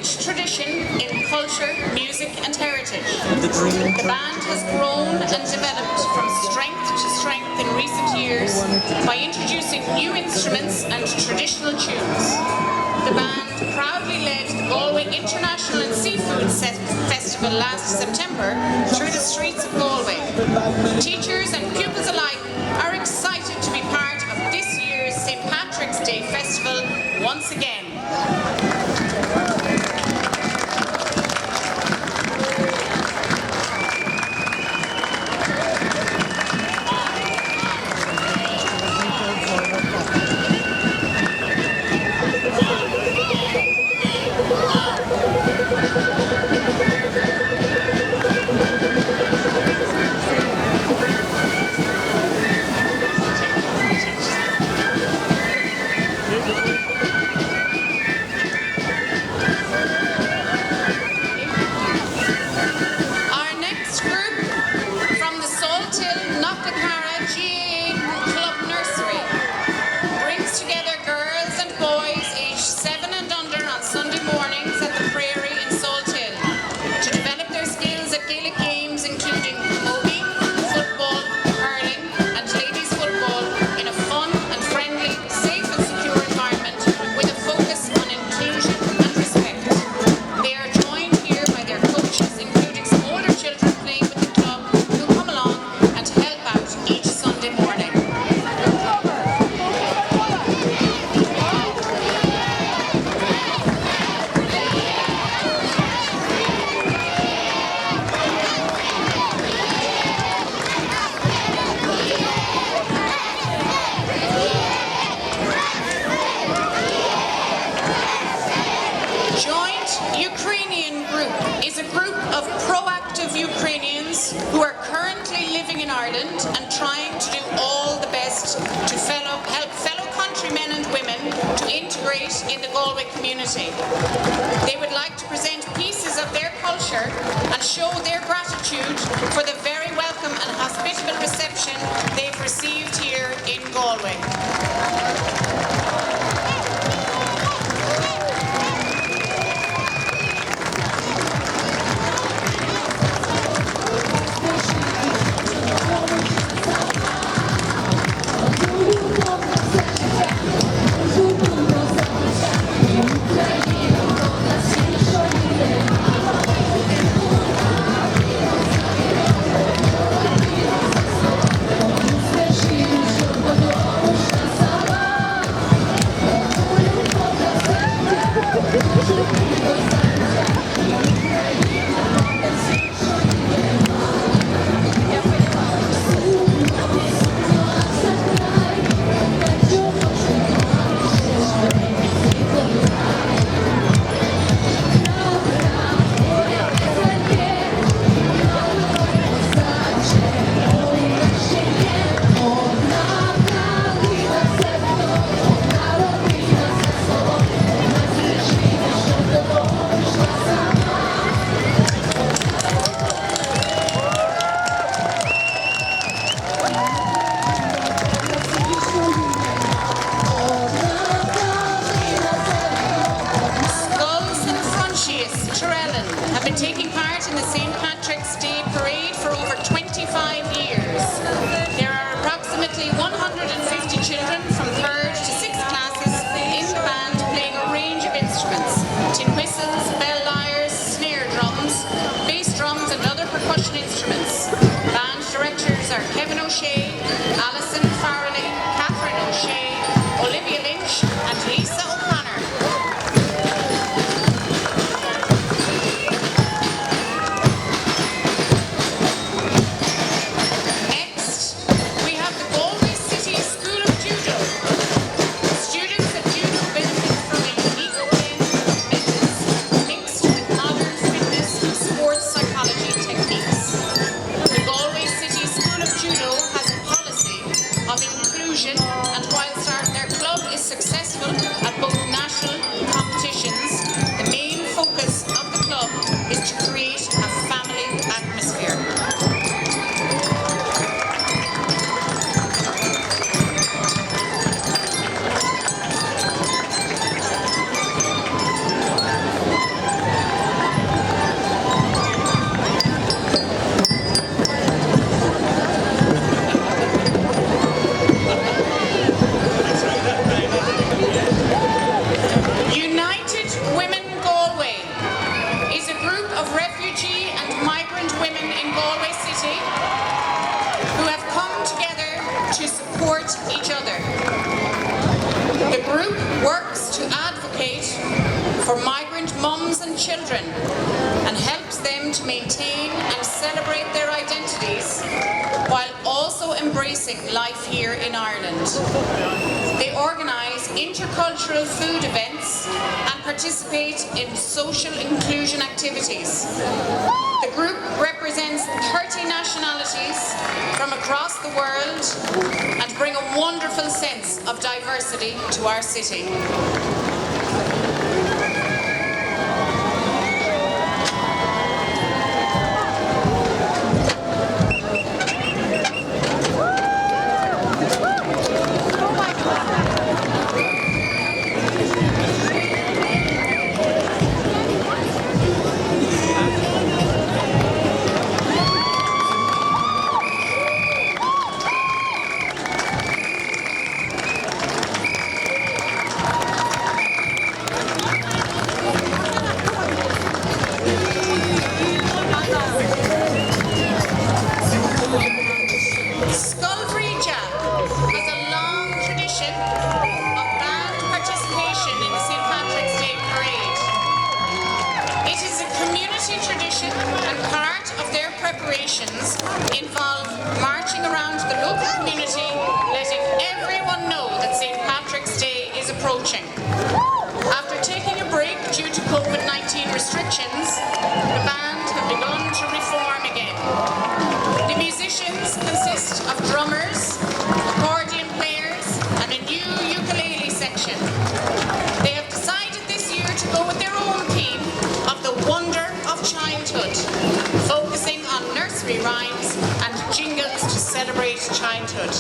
rich tradition in culture, music and heritage. The band has grown and developed from strength to strength in recent years by introducing new instruments and traditional tunes. The band proudly led the Galway International and Seafood Festival last September through the streets of Galway. Teachers and pupils alike are excited to be part of this year's St. Patrick's Day Festival once again. Who are currently living in Ireland and trying to do all the best to help fellow countrymen and women to integrate in the Galway community. They would like to present pieces of their culture and show their gratitude for the very welcome and hospitable reception they've received here in Galway. Taking part in the St. Patrick's Day Parade for over 25 years. There are approximately 150 children from 3rd to 6th classes in the band playing a range of instruments: tin whistles, bell lyres, snare drums, bass drums and other percussion instruments. Band directors are Kevin O'Shea, Alison Farrelly, Catherine O'Shea, Olivia Lynch and Lisa O'Connor. support each other. The group works to advocate for migrant mums and children and helps them to maintain and celebrate their identities while also embracing life here in Ireland. They organise intercultural food events and participate in social inclusion activities. The group represents 30 nationalities from across the world and bring a wonderful sense of diversity to our city. Involve marching around the local community, letting everyone know that St. Patrick's Day is approaching. After taking a break due to COVID-19 restrictions, the band have begun to reform again. The musicians consist of drummers, accordion players, and a new ukulele section. They have decided this year to go with their own theme of the wonder of childhood, focusing on nursery rhymes and jingles to celebrate childhood.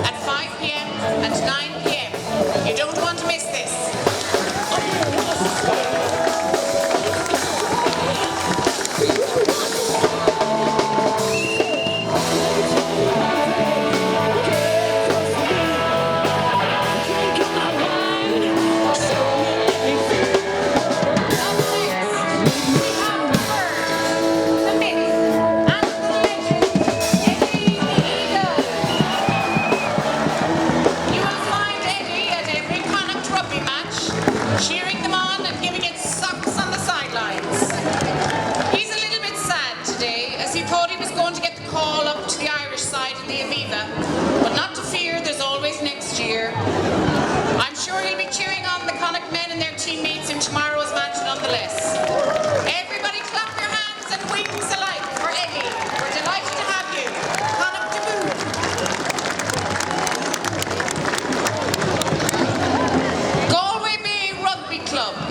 At 5 p.m. and 9 p.m. You don't want to miss this. Cheering them on and giving it sucks on the sidelines. He's a little bit sad today, as he thought he was going to get the call up to the Irish side in the Aviva, but not to fear, there's always next year. I'm sure he'll be cheering on the Connacht men and their teammates in tomorrow's match nonetheless. Everybody clap your hands and wings alike for Eddie. We're delighted to have you. Connacht debut.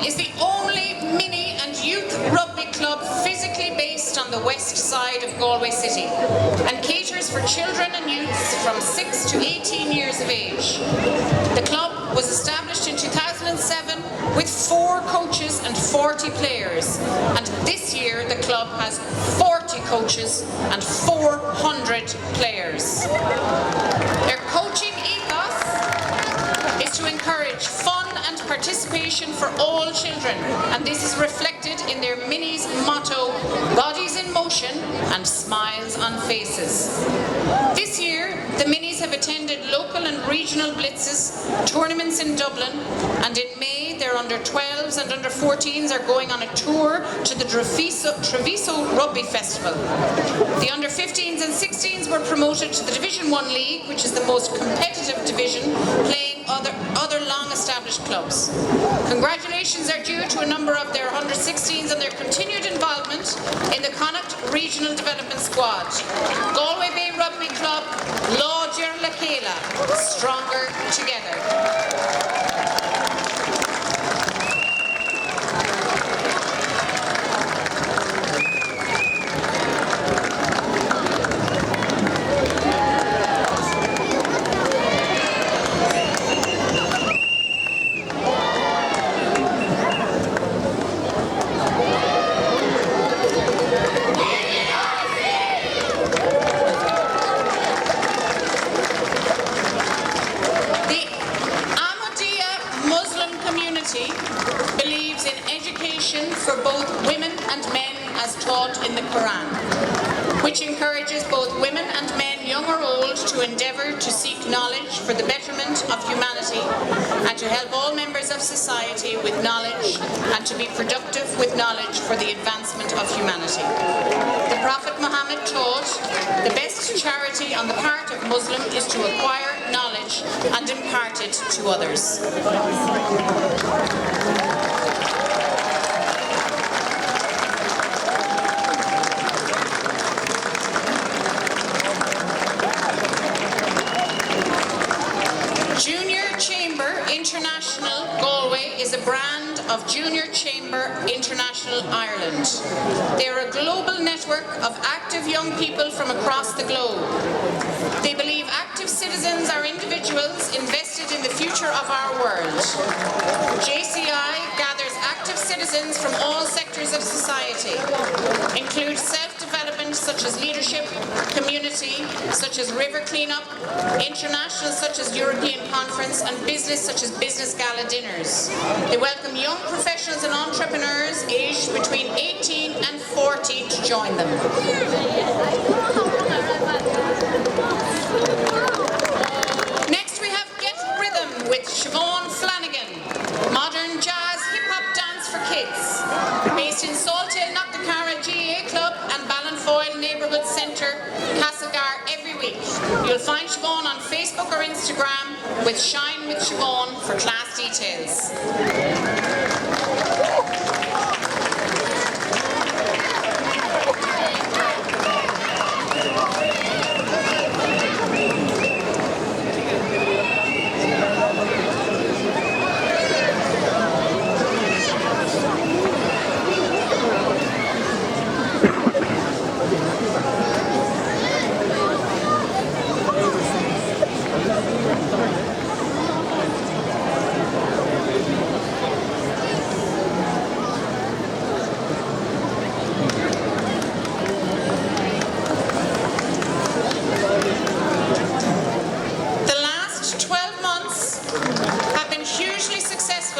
Is the only mini and youth rugby club physically based on the west side of Galway City and caters for children and youths from 6 to 18 years of age. The club was established in 2007 with 4 coaches and 40 players, and this year the club has 40 coaches and 400 players. Their coaching ethos is to encourage fun and participation for all children, and this is reflected in their minis motto, bodies in motion and smiles on faces. This year, the minis have attended local and regional blitzes, tournaments in Dublin, and in May their under-12s and under-14s are going on a tour to the Treviso Rugby Festival. The under-15s and 16s were promoted to the Division 1 League, which is the most competitive division, playing other long-established clubs. Congratulations are due to a number of their under-16s and their continued involvement in the Connacht Regional Development Squad. Galway Bay Rugby Club, Láidir le Chéile, stronger together. Believes in education for both women and men as taught in the Quran, which encourages both women and men, young or old, to endeavour to seek knowledge for the betterment of humanity and to help all members of society with knowledge and to be productive with knowledge for the advancement of humanity. The Prophet Muhammad taught the best charity on the part of Muslim is to acquire knowledge and impart it to others. Junior Chamber International Galway is a brand of Junior Chamber International Ireland. They are a global network of active young people from across the globe. They believe active citizens are individuals invested in the future of our world. JCI gathers active citizens from all sectors of society, include self-development such as leadership, community such as river cleanup, international such as European conference, and business such as business gala dinners. They welcome young professionals and entrepreneurs aged between 18 and 40 to join them. Next we have Get Rhythm with Siobhan Flanagan, modern jazz hip-hop dance for kids. Based in Salthill, Knocknacarra GA Club and Ballinfoyle Neighbourhood Centre, Castlegar every week. You'll find Siobhan on Facebook or Instagram with Shine with Siobhan for class details.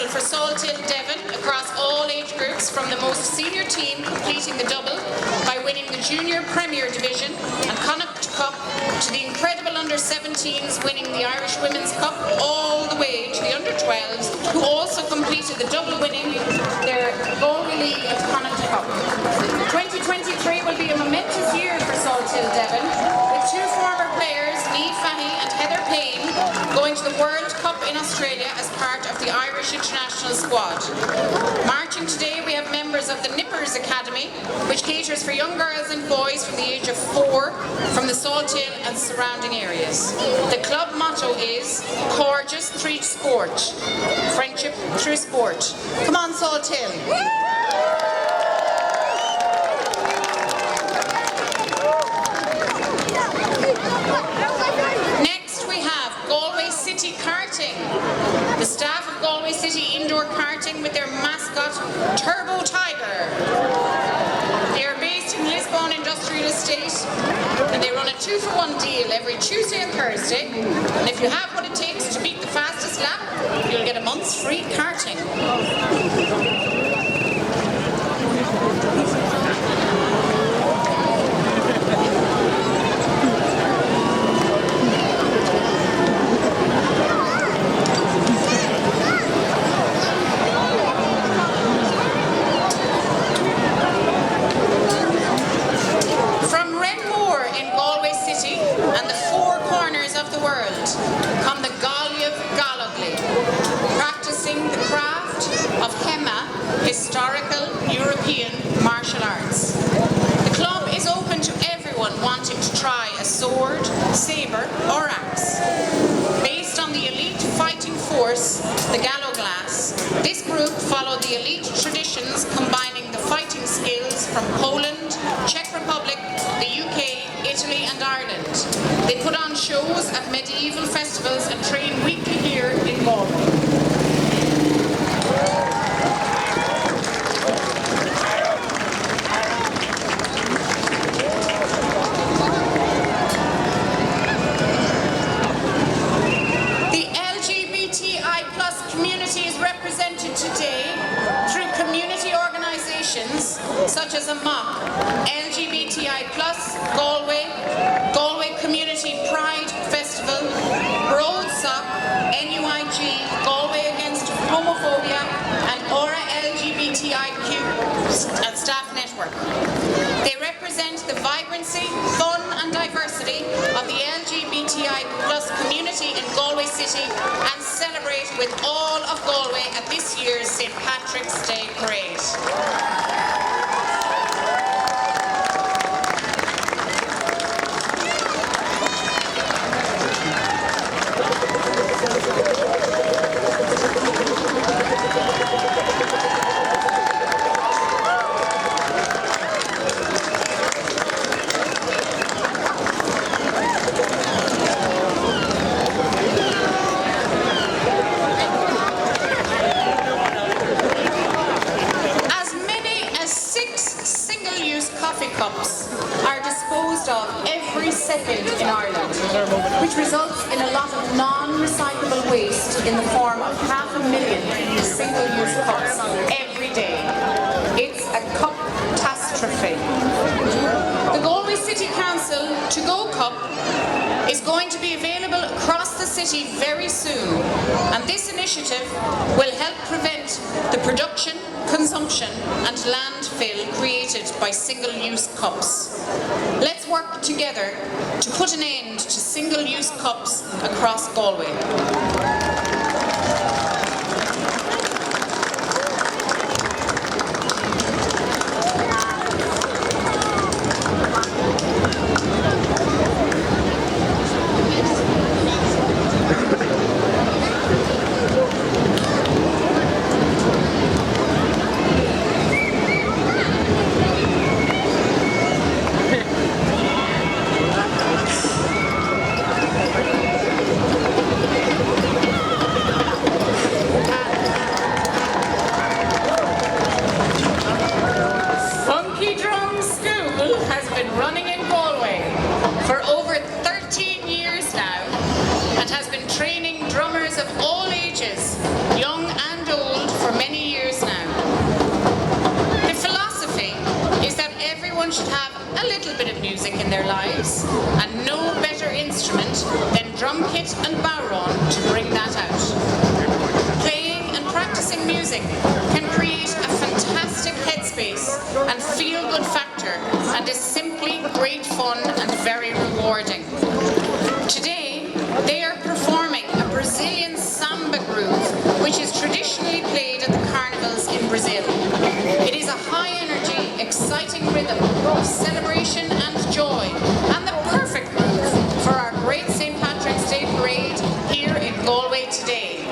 For Salthill Devon across all age groups, from the most senior team completing the double by winning the Junior Premier Division and Connacht Cup to the incredible under-17s winning the Irish Women's Cup, all the way to the under-12s who also completed the double winning their Galway League and Connacht Cup. 2023 will be a momentous year for Salthill Devon, with two former players, Niamh Fahey and Heather Payne, going to the World Cup in Australia as part of the Irish international squad. Marching today we have members of the Nippers Academy, which caters for young girls and boys from the age of 4 from the Salthill and surrounding areas. The club motto is Courageous through sport, friendship through sport. Come on, Salthill. Next we have Galway City Karting. The staff of Galway City Indoor Karting with their mascot Turbo Tiger. They are based in Lisbon Industrial Estate and they run a 2-for-1 deal every Tuesday and Thursday. And if you have what it takes to beat the fastest lap, you'll get a month's free karting. martial arts. The club is open to everyone wanting to try a sword, sabre or axe. Based on the elite fighting force, the Gallo Glass, this group followed the elite traditions combining the fighting skills from Poland, Czech Republic, the UK, Italy and Ireland. They put on shows at medieval festivals and train weekly here in Galway. The LGBTI plus community is represented today through community organisations such as AMOC, LGBTI plus Galway, Galway Community Pride Festival, Broadsock, NUIG, Galway Against Homophobia and Aura LGBTIQ and Staff Network. They represent the vibrancy, fun and diversity of the LGBTI plus community in Galway City and celebrate with all of Galway at this year's St. Patrick's Day Parade. In Ireland, which results in a lot of non-recyclable waste in the form of 500,000 single-use cups every day. It's a cup catastrophe. The Galway City Council To-Go Cup is going to be available across the city very soon, and this initiative will help prevent the production, consumption and landfill created by single-use cups. Let's work together to put an end to single-use cups across Galway. Should have a little bit of music in their lives, and no better instrument than drum kit and bowron to bring that out. Playing and practicing music can create a fantastic headspace and feel-good factor, and is simply great fun and very rewarding. Today, they are performing a Brazilian samba groove, which is traditionally played at the carnivals in Brazil. It is a high-energy, exciting rhythm of celebration and joy, and the perfect groove for our great St. Patrick's Day Parade here in Galway today.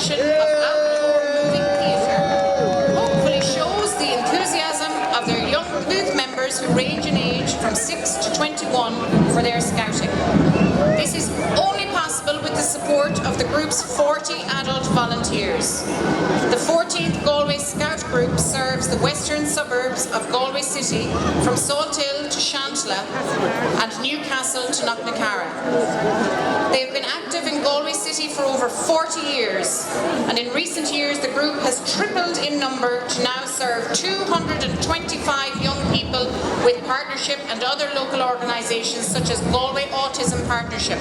production of outdoor moving theatre hopefully shows the enthusiasm of their young youth members who range in age from 6 to 21 for their scouting. This is only possible with the support of the group's 40 adult volunteers. The 14th Galway Scout Group serves the western suburbs of Galway City from Salthill to Shantla and Newcastle to Knocknacarra. They have been active in Galway City for over 40 years, and in recent years the group has tripled in number to now serve 225 young people with partnership and other local organisations such as Galway Autism Partnership.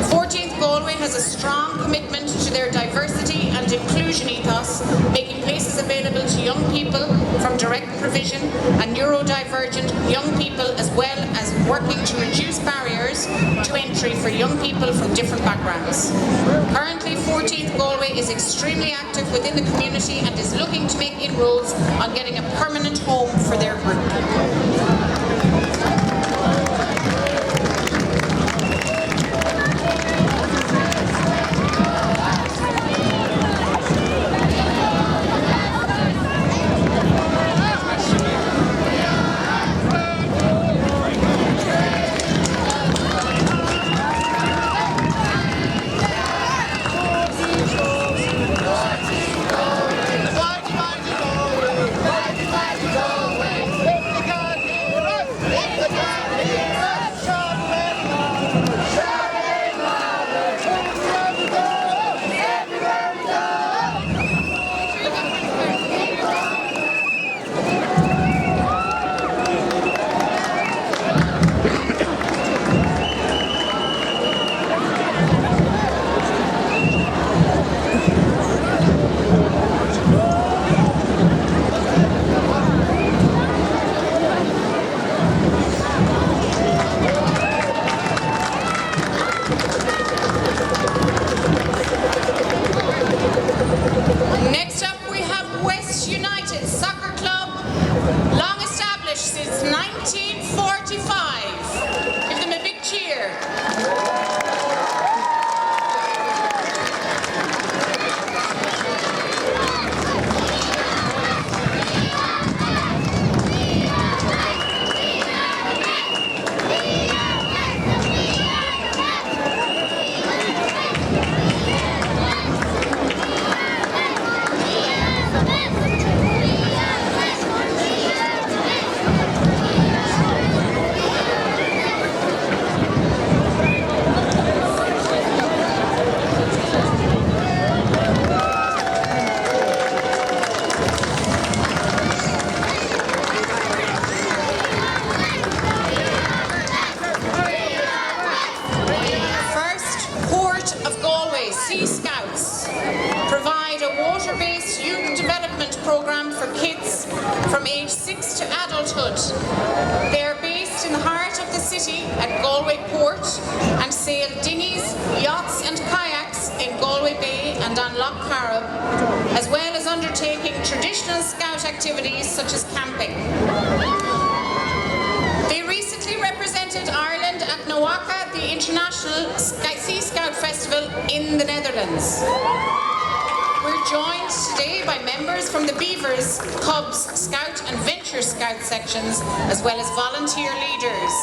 14th Galway has a strong commitment to their diversity and inclusion ethos, making places available to young people from direct provision and neurodivergent young people, as well as working to reduce barriers to entry for young people from different backgrounds. Currently, 14th Galway is extremely active within the community and is looking to make inroads on getting a permanent home for their group. programme for kids from age 6 to adulthood. They are based in the heart of the city at Galway Port and sail dinghies, yachts and kayaks in Galway Bay and on Lough Carroll, as well as undertaking traditional scout activities such as camping. They recently represented Ireland at Nawaka, the International Sea Scout Festival in the Netherlands. We're joined today by members from the Beavers, Cubs, Scout and Venture Scout sections, as well as volunteer leaders.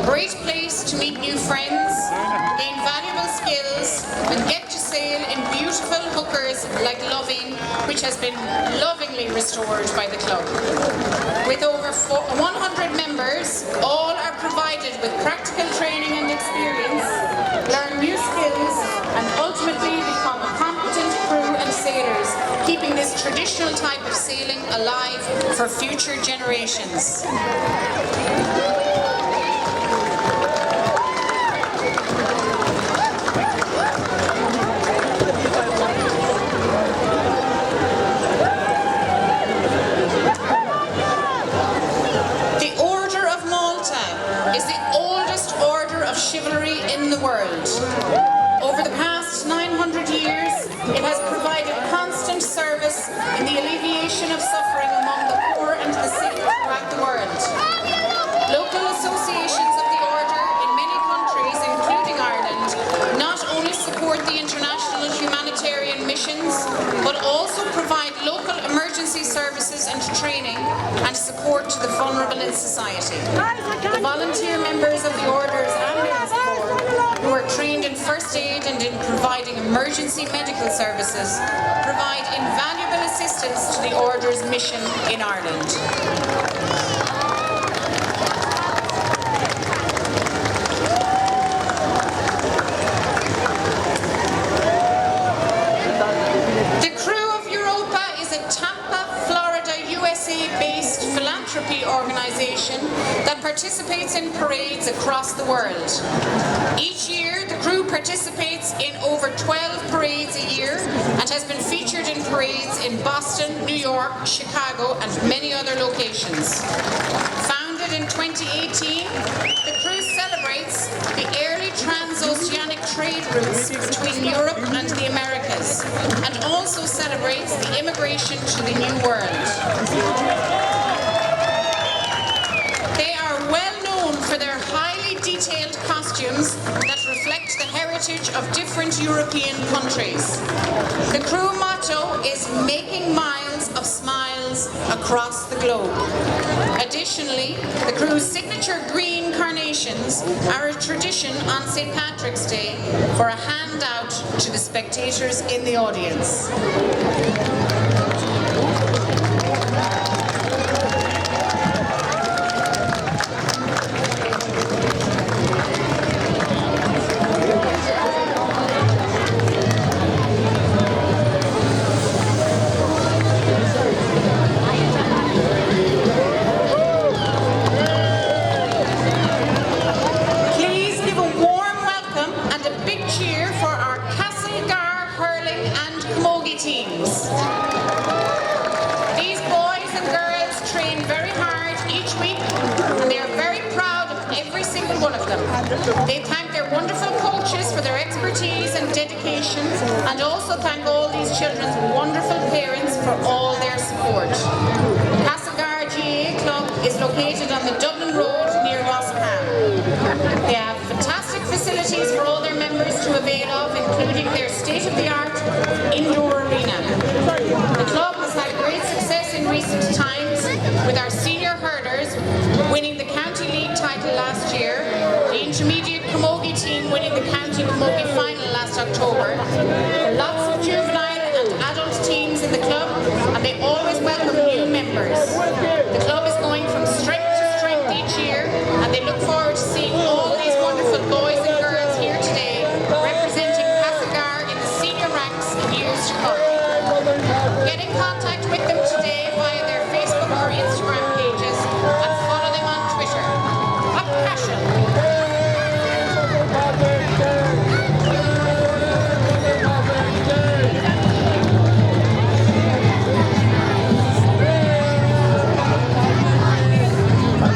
Great place to meet new friends, gain valuable skills, and get to sail in beautiful hookers like Loving, which has been lovingly restored by the club. With over 100 members, all are provided with practical training and experience, learn new skills, and ultimately become a competent crew and sailors, keeping keeping this traditional type of sailing alive for future generations. Chivalry in the world. Over the past 900 years, it has provided constant service in the alleviation of suffering among the poor and the sick throughout the world. Local associations of the Order in many countries, including Ireland, not only support the international humanitarian missions, but also provide local emergency services and training and support to the vulnerable in society. The volunteer members of the Order's ambulance corps, who are trained in first aid and in providing emergency medical services, provide invaluable assistance to the Order's mission in Ireland. USA-based philanthropy organization that participates in parades across the world. Each year, the crew participates in over 12 parades a year and has been featured in parades in Boston, New York, Chicago, and many other locations. Founded in 2018, the crew celebrates the early transoceanic trade routes between Europe and the Americas, and also celebrates the immigration to the New World. They are well known for their highly detailed costumes that reflect the heritage of different European countries. The crew motto is "Making miles of smiles across the globe." Additionally, the crew's signature green carnations are a tradition on St. Patrick's Day for a handout to the spectators in the audience. Teams. These boys and girls train very hard each week, and they are very proud of every single one of them. They thank their wonderful coaches for their expertise and dedication, and also thank all these children's wonderful parents for all their support. Castlegar GAA Club is located on the Dublin Road near Roscommon. They have fantastic facilities for all their members to avail of, including their state-of-the-art indoor arena. The club has had great success in recent times, with our senior hurlers winning the County League title last year, the intermediate camogie team winning the County Camogie final last October, lots of juvenile and adult teams in the club, and they always welcome new members. The club is going from strength to strength each year, and they look forward to seeing all these wonderful boys and girls here today, representing Castlegar in the senior ranks in years to come. Get in contact with them today via their Facebook or Instagram pages, and follow them on Twitter. Up passion!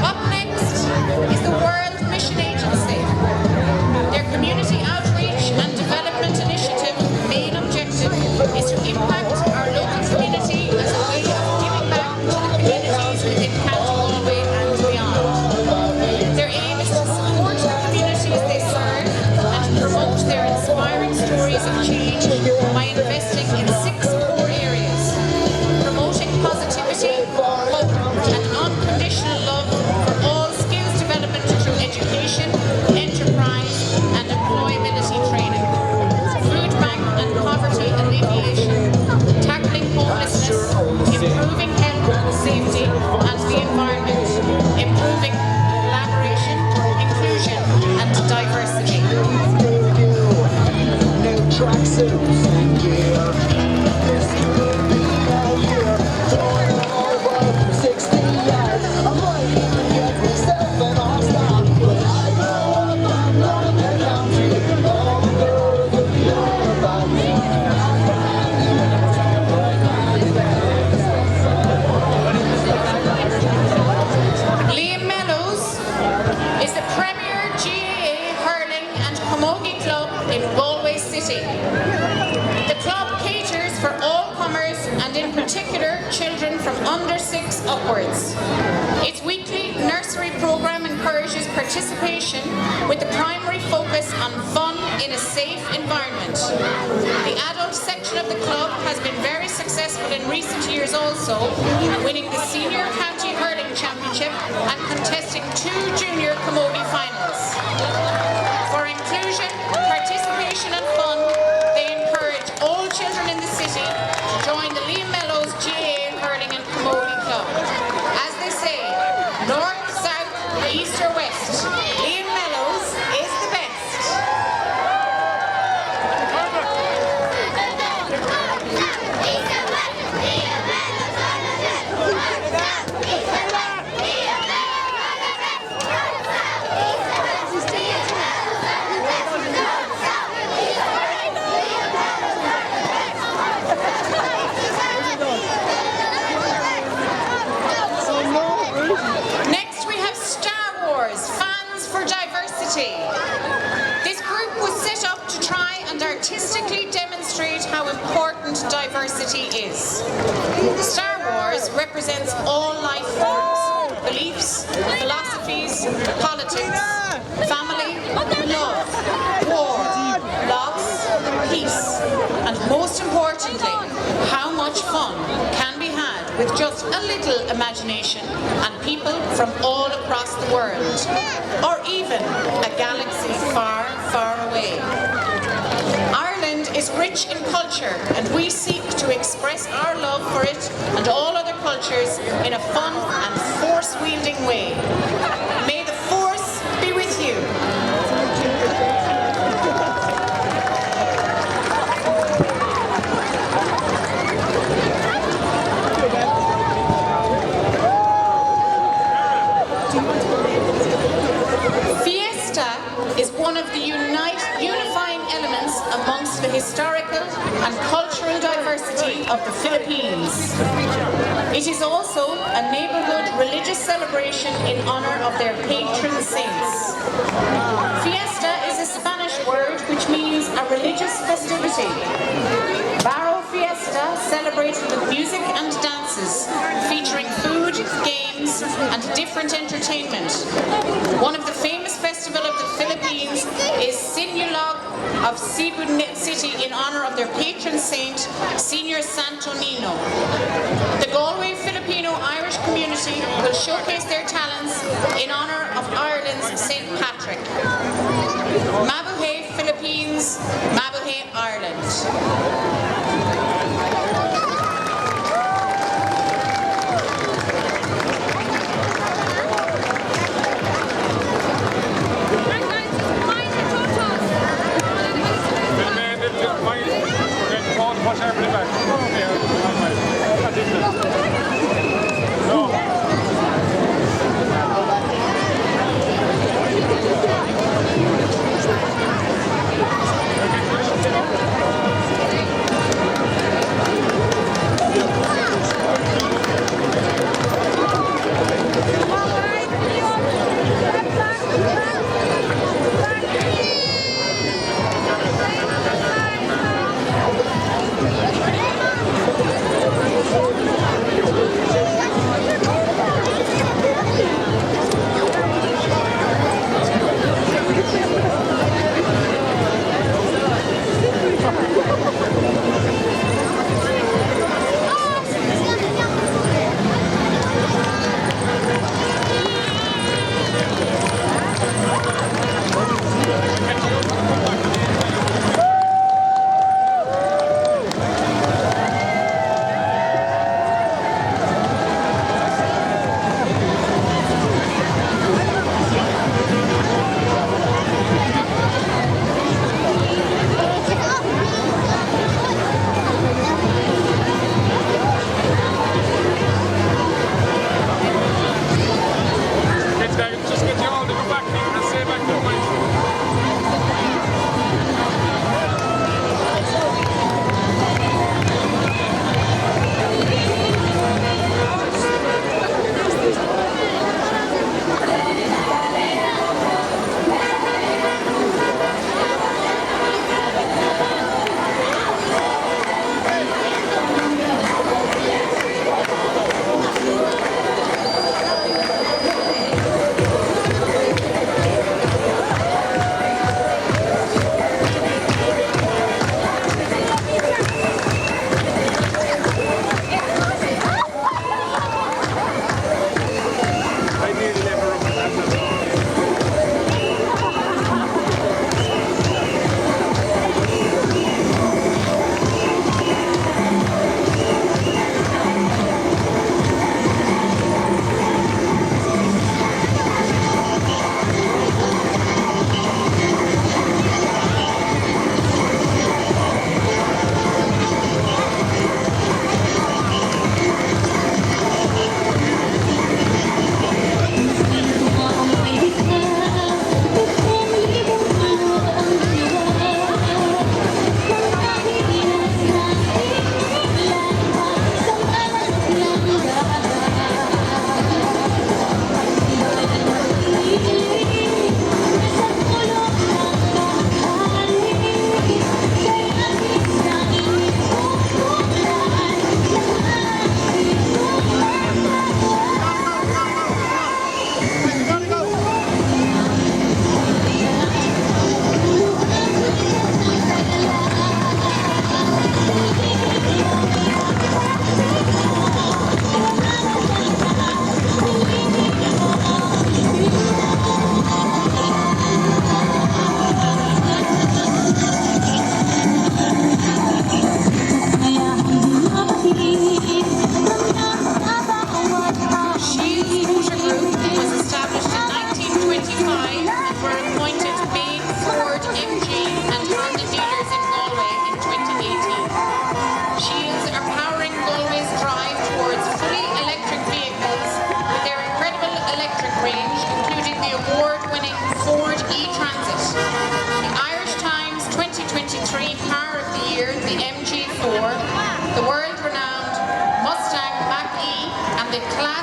Up next is the World Mission Agency. Their community outreach and development initiative main objective is to impact our local community as a way of giving back to the communities within County Galway and beyond. Their aim is to support the communities they serve and promote their inspiring stories of change by investing in 6 core areas: promoting positivity, hope, and unconditional love for all skills development through education, enterprise, and employability training, food bank and poverty alleviation, tackling homelessness, improving health and safety and the environment, improving collaboration, inclusion, and diversity. 6 upwards. Its weekly nursery programme encourages participation with the primary focus on fun in a safe environment. The adult section of the club has been very successful in recent years also, winning the Senior County Hurling Championship and contesting 2 Junior Camogie finals. For inclusion, participation and fun, they encourage all children in the city to join the Liam Mellows GAA Hurling and Camogie Club. As they say, north, south, east or west, Liam Mellows is the best. Next we have Star Wars, Fans for Diversity. This group was set up to try and artistically demonstrate how important diversity is. Star Wars represents all life forms, beliefs, philosophies, politics, family, love, war, loss, peace, and most importantly, how much fun can be had with just a little imagination and people from all across the world, or even a galaxy far, far away. Ireland is rich in culture, and we seek to express our love for it and all other cultures in a fun and force-wielding way. May the force be with you. Is one of the unifying elements amongst the historical and cultural diversity of the Philippines. It is also a neighbourhood religious celebration in honour of their patron saints. Fiesta is a Spanish word which means a religious festivity. Barro Fiesta celebrated with music and dances, featuring food, games and different entertainment. One of the famous festivals of the Philippines is Sinulog of Cebu City in honour of their patron saint, Senior Santo Nino. The Galway Filipino Irish community will showcase their talents in honour of Ireland's St. Patrick. Mabuhay Philippines, Mabuhay Ireland.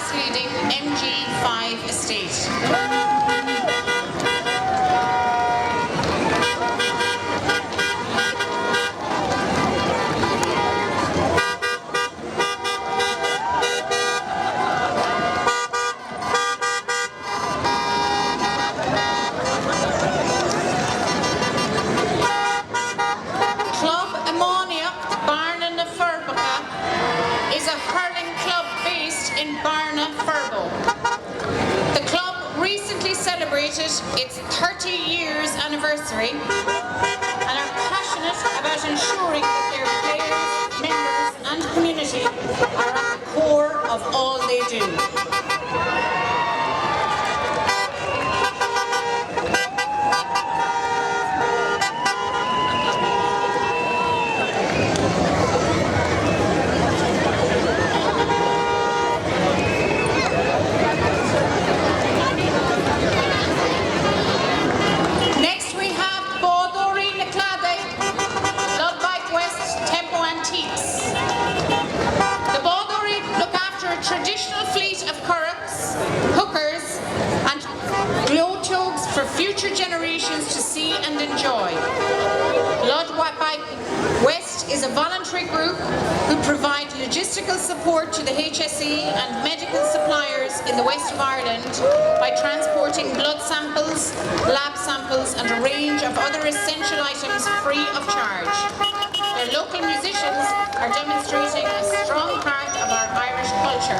class-leading MG5 estate. Is a hurling club based in Barna, Furbo. The club recently celebrated its 30 years anniversary and are passionate about ensuring that their players, members and community are at the core of all they do. Traditional fleet of curraghs, hookers and glow-togs for future generations to see and enjoy. Lud.by West is a voluntary group who provide logistical support to the HSE and medical suppliers in the west of Ireland by transporting blood samples, lab samples and a range of other essential items free of charge. Their local musicians are demonstrating a strong part of our Irish culture.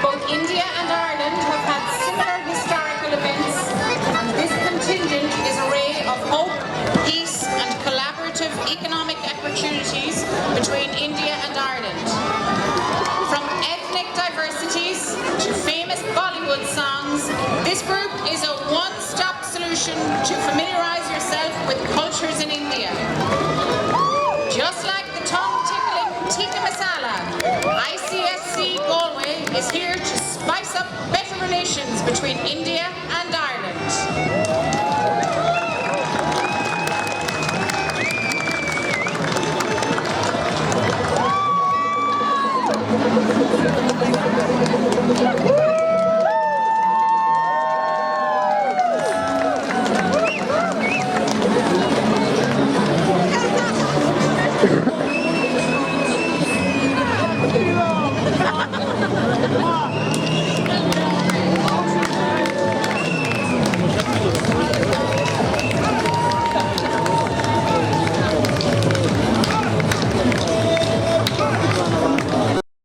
Both India and Ireland have had similar historical events, and this contingent is a ray of hope, peace and collaborative economic opportunities between India and Ireland. From ethnic diversities to famous Bollywood songs, this group is a one-stop solution to familiarise yourself with cultures in India. Just like the tongue-tickling tikka masala, ICSC Galway is here to spice up better relations between India